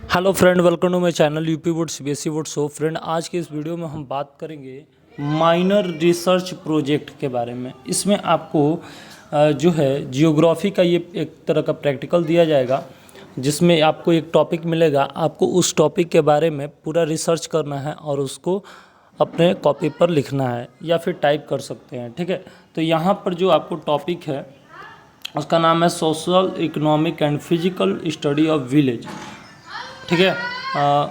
Hello friend, welcome to my channel UP board CBSE board. So friend, आज के इस video में हम बात करेंगे माइनर रिसर्च प्रोजेक्ट के बारे में। इसमें आपको जो है जियोग्राफी का ये एक तरह का प्रैक्टिकल दिया जाएगा, जिसमें आपको एक टॉपिक मिलेगा। आपको उस टॉपिक के बारे में पूरा रिसर्च करना है और उसको अपने कॉपी पर लिखना है या फिर टाइप कर सकते हैं। ठीक है, तो यहाँ पर जो आपको टॉपिक है उसका नाम है social, economic and physical study of village. ठीक है, आ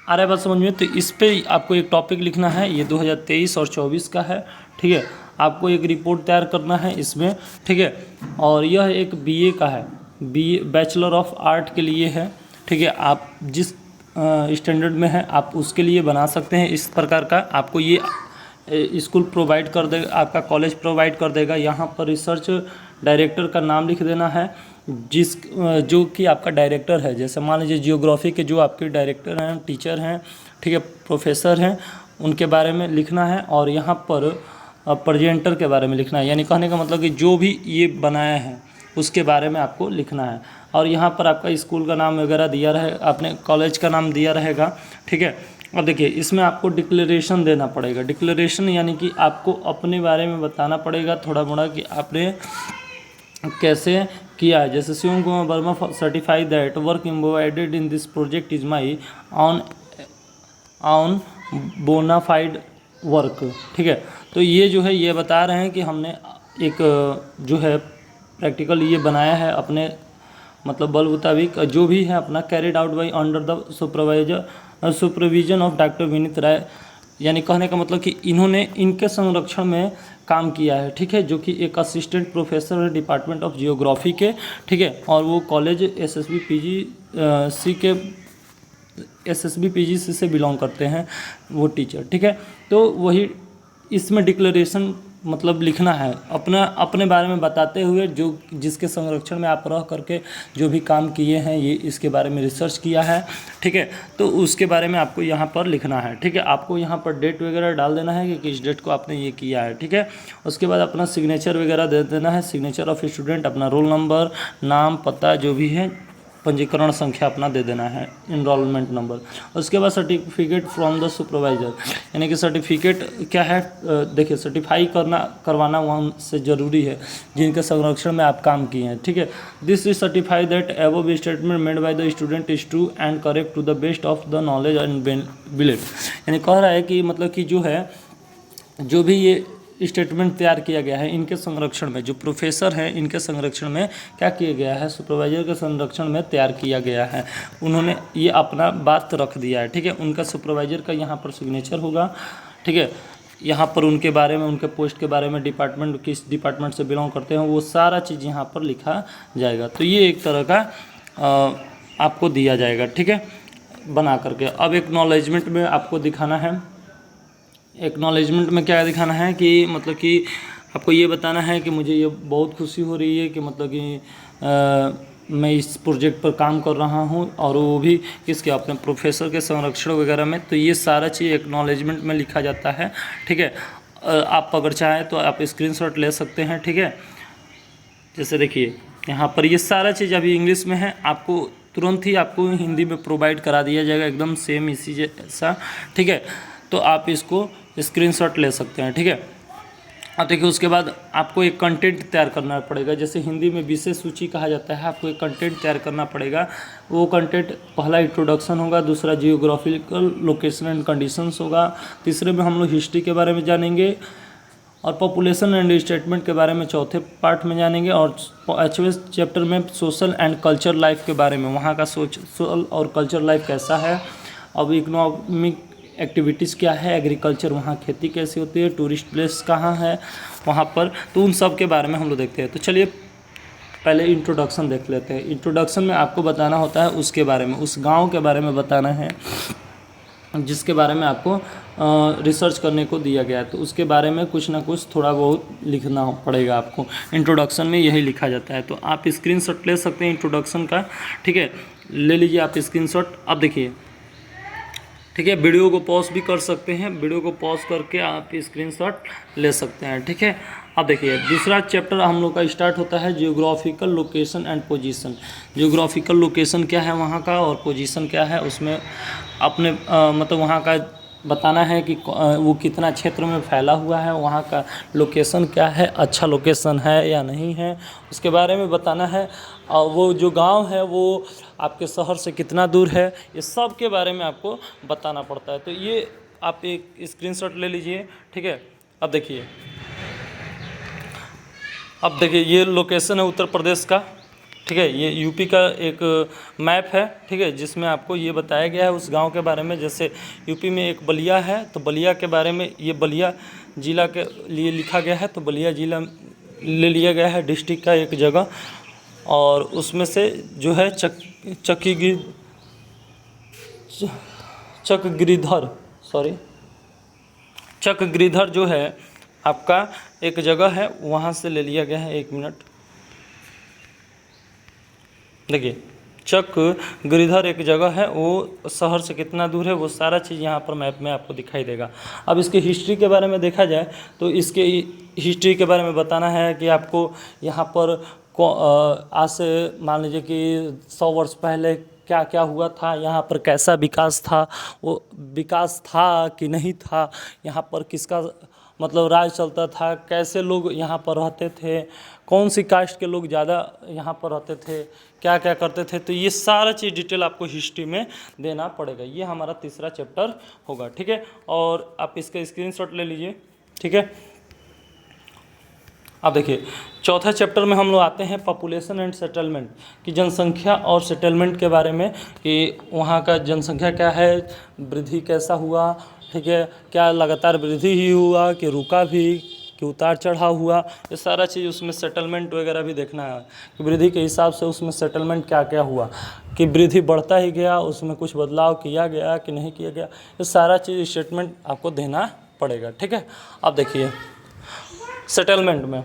रहा है बात समझ में? तो इस पे आपको एक टॉपिक लिखना है, ये 2023 और 24 का है। ठीक है, आपको एक रिपोर्ट तैयार करना है इसमें। ठीक है, और यह एक बीए का है, बीए बैचलर ऑफ आर्ट के लिए है। ठीक है, आप जिस स्टैंडर्ड में है आप उसके लिए बना सकते हैं। इस प्रकार का आपको ये स्कूल प्रोवाइड कर देगा, आपका कॉलेज प्रोवाइड कर देगा। यहाँ पर रिसर्च डायरेक्टर का नाम लिख देना है, जो कि आपका डायरेक्टर है। जैसे मान लीजिए जियोग्राफी के जो आपके डायरेक्टर हैं, टीचर हैं, ठीक है, प्रोफेसर हैं, उनके बारे में लिखना है। और यहाँ पर प्रेजेंटर के बारे में लिखना है, यानी कहने का मतलब कि जो भी ये बनाया है उसके बारे में आपको लिखना है। और यहाँ पर आपका स्कूल का नाम वगैरह दिया रहे, अपने कॉलेज का नाम दिया रहेगा। ठीक है, अब देखिए इसमें आपको डिक्लेरेशन देना पड़ेगा। डिक्लेरेशन यानी कि आपको अपने बारे में बताना पड़ेगा थोड़ा मोड़ा कि आपने कैसे किया है। जैसे Shivam Kumar Verma certify that work embodied in this project is my own bonafide work. ठीक है, तो ये जो है ये बता रहे हैं कि हमने एक जो है प्रैक्टिकल ये बनाया है अपने मतलब बल मुताबिक, जो भी है अपना carried out by under the supervision of doctor Vineet Rai. यानी कहने का मतलब कि इन्होंने इनके संरक्षण में काम किया है। ठीक है, जो कि एक असिस्टेंट प्रोफेसर है डिपार्टमेंट ऑफ जियोग्राफी के। ठीक है, और वो कॉलेज एसएसबी पीजीसी से बिलोंग करते हैं वो टीचर। ठीक है, तो वही इसमें डिक्लेरेशन मतलब लिखना है अपने बारे में बताते हुए, जो जिसके संरक्षण में आप रह करके जो भी काम किए हैं, ये इसके बारे में रिसर्च किया है। ठीक है, तो उसके बारे में आपको यहाँ पर लिखना है। ठीक है, आपको यहाँ पर डेट वगैरह डाल देना है कि किस डेट को आपने ये किया है। ठीक है, उसके बाद अपना सिग्नेचर वगैरह दे देना है, सिग्नेचर ऑफ स्टूडेंट, अपना रोल नंबर, नाम, पता, जो भी है, पंजीकरण संख्या अपना दे देना है, इनरोलमेंट नंबर। उसके बाद सर्टिफिकेट फ्रॉम द सुपरवाइजर, यानी कि सर्टिफिकेट क्या है, देखिए सर्टिफाई करवाना वहाँ से ज़रूरी है जिनके संरक्षण में आप काम किए हैं। ठीक है, this is certify that above statement made by the student is true and correct to the best of the knowledge and belief. यानी कह रहा है कि मतलब कि जो है जो भी ये स्टेटमेंट तैयार किया गया है इनके संरक्षण में, जो प्रोफेसर हैं इनके संरक्षण में क्या किया गया है, सुपरवाइजर के संरक्षण में तैयार किया गया है। उन्होंने ये अपना बात रख दिया है। ठीक है, उनका सुपरवाइजर का यहाँ पर सिग्नेचर होगा। ठीक है, यहाँ पर उनके बारे में, उनके पोस्ट के बारे में, डिपार्टमेंट किस डिपार्टमेंट से बिलोंग करते हैं, वो सारा चीज़ यहाँ पर लिखा जाएगा। तो ये एक तरह का आपको दिया जाएगा। ठीक है, बना करके। अब एक्नॉलेजमेंट में आपको दिखाना है, एक्नॉलेजमेंट में क्या दिखाना है कि मतलब कि आपको ये बताना है कि मुझे ये बहुत खुशी हो रही है कि मतलब कि मैं इस प्रोजेक्ट पर काम कर रहा हूँ, और वो भी किसके, अपने प्रोफेसर के संरक्षण वगैरह में। तो ये सारा चीज़ एक्नॉलेजमेंट में लिखा जाता है। ठीक है, आप अगर चाहें तो आप स्क्रीनशॉट ले सकते हैं। ठीक है, जैसे देखिए यहाँ पर ये सारा चीज़ अभी इंग्लिश में है, आपको तुरंत ही आपको हिंदी में प्रोवाइड करा दिया जाएगा, एकदम सेम इसी जैसा। ठीक है, तो आप इसको स्क्रीनशॉट ले सकते हैं। ठीक है, अब देखिए उसके बाद आपको एक कंटेंट तैयार करना पड़ेगा। जैसे हिंदी में विषय सूची कहा जाता है, आपको एक कंटेंट तैयार करना पड़ेगा। वो कंटेंट पहला इंट्रोडक्शन होगा, दूसरा जियोग्राफिकल लोकेशन एंड कंडीशंस होगा, तीसरे में हम लोग हिस्ट्री के बारे में जानेंगे, और पॉपुलेशन एंड स्टेटमेंट के बारे में चौथे पार्ट में जानेंगे, और 5वें चैप्टर में सोशल एंड कल्चर लाइफ के बारे में, वहाँ का सोशल और कल्चर लाइफ कैसा है। अब इकोनॉमिक एक्टिविटीज़ क्या है, एग्रीकल्चर, वहाँ खेती कैसी होती है, टूरिस्ट प्लेस कहाँ है वहाँ पर, तो उन सब के बारे में हम लोग देखते हैं। तो चलिए पहले इंट्रोडक्शन देख लेते हैं। इंट्रोडक्शन में आपको बताना होता है उसके बारे में, उस गांव के बारे में बताना है जिसके बारे में आपको रिसर्च करने को दिया गया है। तो उसके बारे में कुछ ना कुछ थोड़ा बहुत लिखना पड़ेगा आपको। इंट्रोडक्शन में यही लिखा जाता है। तो आप स्क्रीनशॉट ले सकते हैं इंट्रोडक्शन का। ठीक है, ले लीजिए आप स्क्रीनशॉट। अब देखिए, ठीक है। वीडियो को पॉज भी कर सकते हैं, वीडियो को पॉज करके आप स्क्रीनशॉट ले सकते हैं। ठीक है। अब देखिए दूसरा चैप्टर हम लोग का स्टार्ट होता है geographical location and position. Geographical location क्या है वहाँ का और पोजीशन क्या है, उसमें अपने मतलब वहाँ का बताना है कि वो कितना क्षेत्र में फैला हुआ है, वहाँ का लोकेशन क्या है, अच्छा लोकेशन है या नहीं है, उसके बारे में बताना है। और वो जो गांव है वो आपके शहर से कितना दूर है, ये सब के बारे में आपको बताना पड़ता है। तो ये आप एक स्क्रीनशॉट ले लीजिए। ठीक है। अब देखिए ये लोकेशन है उत्तर प्रदेश का। ठीक है। ये यूपी का एक मैप है। ठीक है, जिसमें आपको ये बताया गया है उस गांव के बारे में। जैसे यूपी में एक बलिया है, तो बलिया के बारे में, ये बलिया जिला के लिए लिखा गया है, तो बलिया जिला ले लिया गया है डिस्ट्रिक्ट का एक जगह। और उसमें से जो है चकगिरीधर जो है आपका एक जगह है, वहाँ से ले लिया गया है। 1 मिनट देखिए, चकगिरीधर एक जगह है, वो शहर से कितना दूर है, वो सारा चीज़ यहाँ पर मैप में आपको दिखाई देगा। अब इसके हिस्ट्री के बारे में देखा जाए तो इसके हिस्ट्री के बारे में बताना है कि आपको यहाँ पर आज से मान लीजिए कि 100 वर्ष पहले क्या क्या हुआ था, यहाँ पर कैसा विकास था, वो विकास था कि नहीं था, यहाँ पर किसका मतलब राज चलता था, कैसे लोग यहाँ पर रहते थे, कौन सी कास्ट के लोग ज़्यादा यहाँ पर रहते थे, क्या क्या करते थे। तो ये सारा चीज़ डिटेल आपको हिस्ट्री में देना पड़ेगा। ये हमारा तीसरा चैप्टर होगा। ठीक है। और आप इसका स्क्रीनशॉट ले लीजिए। ठीक है। अब देखिए चौथा चैप्टर में हम लोग आते हैं पॉपुलेशन एंड सेटलमेंट की, जनसंख्या और सेटलमेंट के बारे में कि वहाँ का जनसंख्या क्या है, वृद्धि कैसा हुआ। ठीक है। क्या लगातार वृद्धि ही हुआ कि रुका भी, कि उतार चढ़ाव हुआ, ये सारा चीज़ उसमें सेटलमेंट वगैरह भी देखना है कि वृद्धि के हिसाब से उसमें सेटलमेंट क्या क्या हुआ, कि वृद्धि बढ़ता ही गया, उसमें कुछ बदलाव किया गया कि नहीं किया गया, ये सारा चीज़ स्टेटमेंट आपको देना पड़ेगा। ठीक है। अब देखिए सेटलमेंट में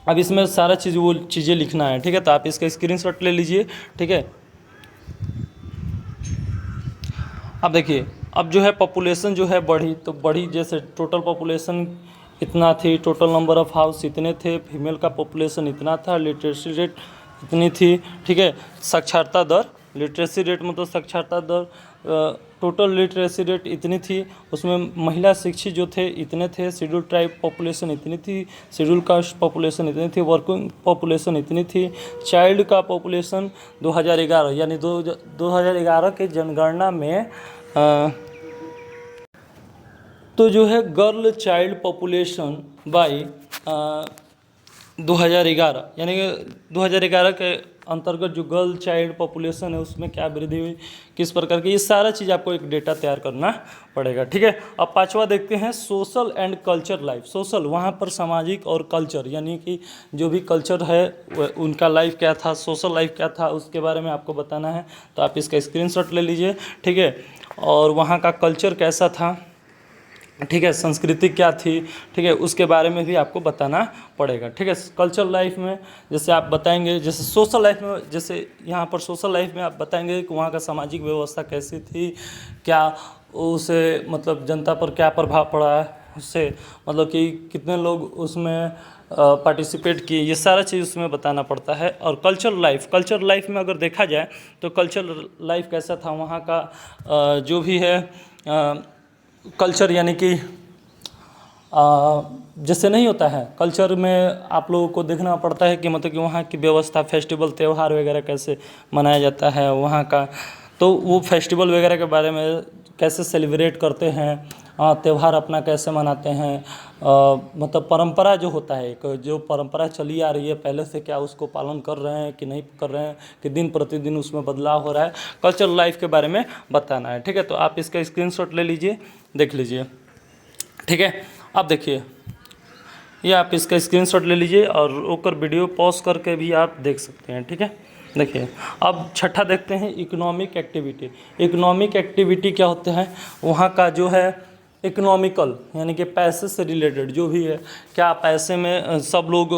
अब इसमें सारा चीज़ वो चीज़ें लिखना है। ठीक है। तो आप इसका स्क्रीनशॉट ले लीजिए। ठीक है। अब देखिए अब जो है पॉपुलेशन जो है बढ़ी, तो बढ़ी जैसे टोटल पॉपुलेशन इतना थी, टोटल नंबर ऑफ़ हाउस इतने थे, फीमेल का पॉपुलेशन इतना था, लिटरेसी रेट इतनी थी। ठीक है। साक्षरता दर, लिटरेसी रेट मतलब साक्षरता दर, टोटल लिटरेसी रेट इतनी थी, उसमें महिला शिक्षित जो थे इतने थे, शेड्यूल ट्राइब पॉपुलेशन इतनी थी, शेड्यूल कास्ट पॉपुलेशन इतनी थी, वर्किंग पॉपुलेशन इतनी थी, चाइल्ड का पॉपुलेशन 2011 यानी 2011 के जनगणना में तो जो है गर्ल चाइल्ड पॉपुलेशन बाई 2011 यानी कि 2011 के अंतर्गत जो गर्ल चाइल्ड पॉपुलेशन है उसमें क्या वृद्धि हुई, किस प्रकार की, ये सारा चीज़ आपको एक डेटा तैयार करना पड़ेगा। ठीक है। अब पांचवा देखते हैं social and culture life. Social वहाँ पर सामाजिक और कल्चर यानी कि जो भी कल्चर है उनका लाइफ क्या था, सोशल लाइफ क्या था, उसके बारे में आपको बताना है। तो आप इसका स्क्रीनशॉट ले लीजिए। ठीक है। और वहाँ का कल्चर कैसा था, ठीक है, संस्कृति क्या थी, ठीक है, उसके बारे में भी आपको बताना पड़ेगा। ठीक है। कल्चरल लाइफ में जैसे आप बताएंगे, जैसे सोशल लाइफ में, जैसे यहाँ पर सोशल लाइफ में आप बताएंगे कि वहाँ का सामाजिक व्यवस्था कैसी थी, क्या उसे मतलब जनता पर क्या प्रभाव पड़ा है, उससे मतलब कि कितने लोग उसमें पार्टिसिपेट किए, ये सारा चीज़ उसमें बताना पड़ता है। और कल्चर लाइफ में अगर देखा जाए तो कल्चर लाइफ कैसा था वहाँ का, जो भी है कल्चर यानी कि जैसे नहीं होता है, कल्चर में आप लोगों को देखना पड़ता है कि मतलब कि वहाँ की व्यवस्था, फेस्टिवल त्यौहार वगैरह कैसे मनाया जाता है वहाँ का, तो वो फेस्टिवल वगैरह के बारे में कैसे सेलिब्रेट करते हैं, त्यौहार अपना कैसे मनाते हैं, मतलब परंपरा जो होता है, एक जो परंपरा चली आ रही है पहले से, क्या उसको पालन कर रहे हैं कि नहीं कर रहे हैं, कि दिन प्रतिदिन उसमें बदलाव हो रहा है, कल्चरल लाइफ के बारे में बताना है। ठीक है। तो आप इसका स्क्रीनशॉट ले लीजिए, देख लीजिए। ठीक है। अब देखिए ये आप इसका स्क्रीनशॉट ले लीजिए और रोकर वीडियो पॉज करके भी आप देख सकते हैं। ठीक है। देखिए अब छठा देखते हैं इकोनॉमिक एक्टिविटी। इकोनॉमिक एक्टिविटी क्या होते हैं, वहाँ का जो है इकोनॉमिकल यानी कि पैसे से रिलेटेड जो भी है, क्या पैसे में सब लोग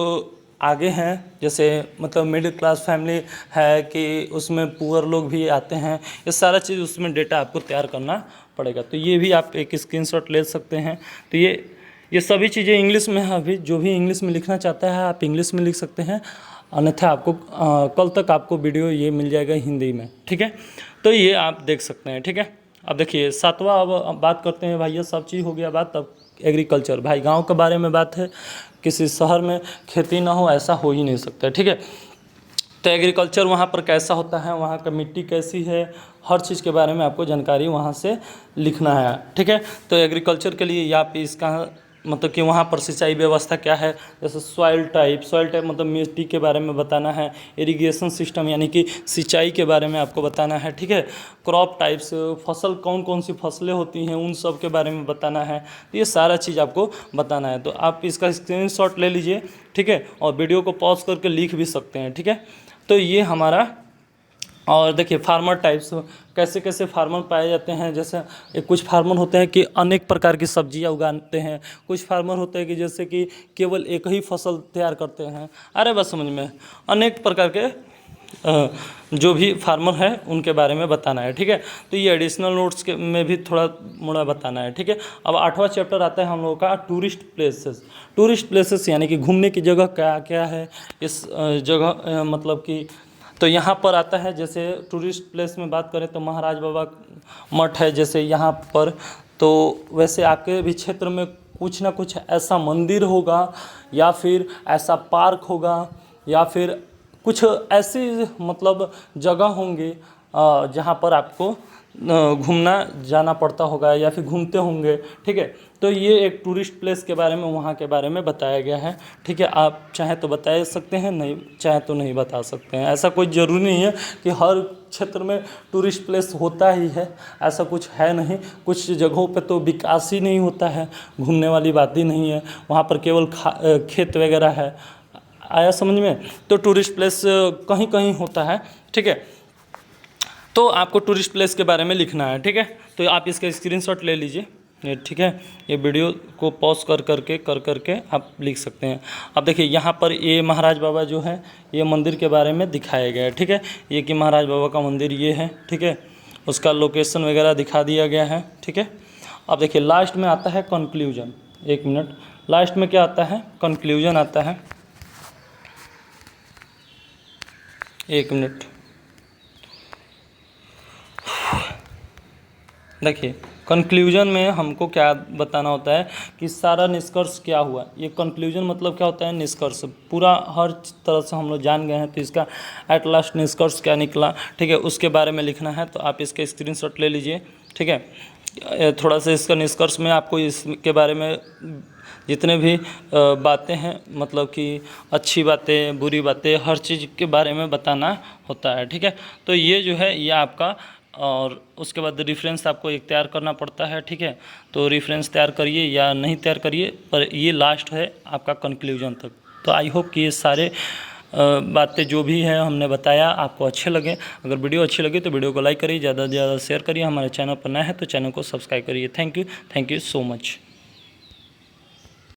आगे हैं, जैसे मतलब मिडिल क्लास फैमिली है कि उसमें पुअर लोग भी आते हैं, ये सारा चीज़ उसमें डेटा आपको तैयार करना पड़ेगा। तो ये भी आप एक स्क्रीनशॉट ले सकते हैं। तो ये सभी चीज़ें इंग्लिश में है। अभी जो भी इंग्लिश में लिखना चाहता है आप इंग्लिश में लिख सकते हैं, अन्यथा आपको कल तक आपको वीडियो ये मिल जाएगा हिंदी में, ठीक है। तो ये आप देख सकते हैं, ठीक है। अब देखिए 7वां, अब बात करते हैं भाई, ये सब चीज़ हो गया बात। अब एग्रीकल्चर, भाई गांव के बारे में बात है। किसी शहर में खेती ना हो ऐसा हो ही नहीं सकता, ठीक है। तो एग्रीकल्चर वहाँ पर कैसा होता है, वहाँ का मिट्टी कैसी है, हर चीज़ के बारे में आपको जानकारी वहाँ से लिखना है, ठीक है। तो एग्रीकल्चर के लिए आप इसका मतलब कि वहाँ पर सिंचाई व्यवस्था क्या है, जैसे सॉइल टाइप मतलब मिट्टी के बारे में बताना है। इरिगेशन सिस्टम यानी कि सिंचाई के बारे में आपको बताना है, ठीक है। क्रॉप टाइप्स, फसल कौन कौन सी फसलें होती हैं उन सब के बारे में बताना है। तो ये सारा चीज़ आपको बताना है। तो आप इसका स्क्रीनशॉट ले लीजिए, ठीक है, और वीडियो को पॉज करके लिख भी सकते हैं, ठीक है। तो ये हमारा, और देखिए फार्मर टाइप्स, कैसे कैसे फार्मर पाए जाते हैं। जैसे कुछ फार्मर होते हैं कि अनेक प्रकार की सब्जियां उगाते हैं, कुछ फार्मर होते हैं कि जैसे कि केवल एक ही फसल तैयार करते हैं। अरे बस समझ में, अनेक प्रकार के जो भी फार्मर है उनके बारे में बताना है, ठीक है। तो ये एडिशनल नोट्स के में भी थोड़ा मोड़ा बताना है, ठीक है। अब 8वां चैप्टर आता है हम लोगों का टूरिस्ट प्लेसेस। टूरिस्ट प्लेसेस यानी कि घूमने की जगह क्या क्या है इस जगह, मतलब कि तो यहाँ पर आता है, जैसे टूरिस्ट प्लेस में बात करें तो महाराज बाबा मठ है जैसे यहाँ पर। तो वैसे आपके भी क्षेत्र में कुछ ना कुछ ऐसा मंदिर होगा, या फिर ऐसा पार्क होगा, या फिर कुछ ऐसी मतलब जगह होंगे जहाँ पर आपको घूमना जाना पड़ता होगा या फिर घूमते होंगे, ठीक है। तो ये एक टूरिस्ट प्लेस के बारे में, वहाँ के बारे में बताया गया है, ठीक है। आप चाहे तो बता सकते हैं, नहीं चाहे तो नहीं बता सकते हैं। ऐसा कोई ज़रूरी नहीं है कि हर क्षेत्र में टूरिस्ट प्लेस होता ही है, ऐसा कुछ है नहीं। कुछ जगहों पे तो विकास ही नहीं होता है, घूमने वाली बात ही नहीं है, वहाँ पर केवल खेत वगैरह है। आया समझ में। तो टूरिस्ट प्लेस कहीं कहीं होता है, ठीक है। तो आपको टूरिस्ट प्लेस के बारे में लिखना है, ठीक है। तो आप इसका स्क्रीनशॉट ले लीजिए, ठीक है। ये वीडियो को पॉज कर करके आप लिख सकते हैं। अब देखिए यहाँ पर ये महाराज बाबा जो है ये मंदिर के बारे में दिखाया गया है, ठीक है। ये कि महाराज बाबा का मंदिर ये है, ठीक है। उसका लोकेशन वगैरह दिखा दिया गया है, ठीक है। अब देखिए लास्ट में आता है कंक्लूजन। 1 मिनट, लास्ट में क्या आता है, कंक्लूजन आता है। 1 मिनट, देखिए कंक्लूजन में हमको क्या बताना होता है कि सारा निष्कर्ष क्या हुआ। ये कंक्लूजन मतलब क्या होता है, निष्कर्ष। पूरा हर तरह से हम लोग जान गए हैं, तो इसका एट लास्ट निष्कर्ष क्या निकला, ठीक है, उसके बारे में लिखना है। तो आप इसके स्क्रीनशॉट ले लीजिए, ठीक है। थोड़ा सा इसका निष्कर्ष में आपको इसके बारे में जितने भी बातें हैं, मतलब कि अच्छी बातें बुरी बातें हर चीज़ के बारे में बताना होता है, ठीक है। तो ये जो है ये आपका, और उसके बाद रेफरेंस आपको एक तैयार करना पड़ता है, ठीक है। तो रेफरेंस तैयार करिए या नहीं तैयार करिए, पर ये लास्ट है आपका कंक्लूजन तक। तो आई होप कि ये सारे बातें जो भी है हमने बताया आपको अच्छे लगे। अगर वीडियो अच्छी लगे तो वीडियो को लाइक करिए, ज़्यादा से ज़्यादा शेयर करिए। हमारे चैनल पर नया है तो चैनल को सब्सक्राइब करिए। Thank you so much.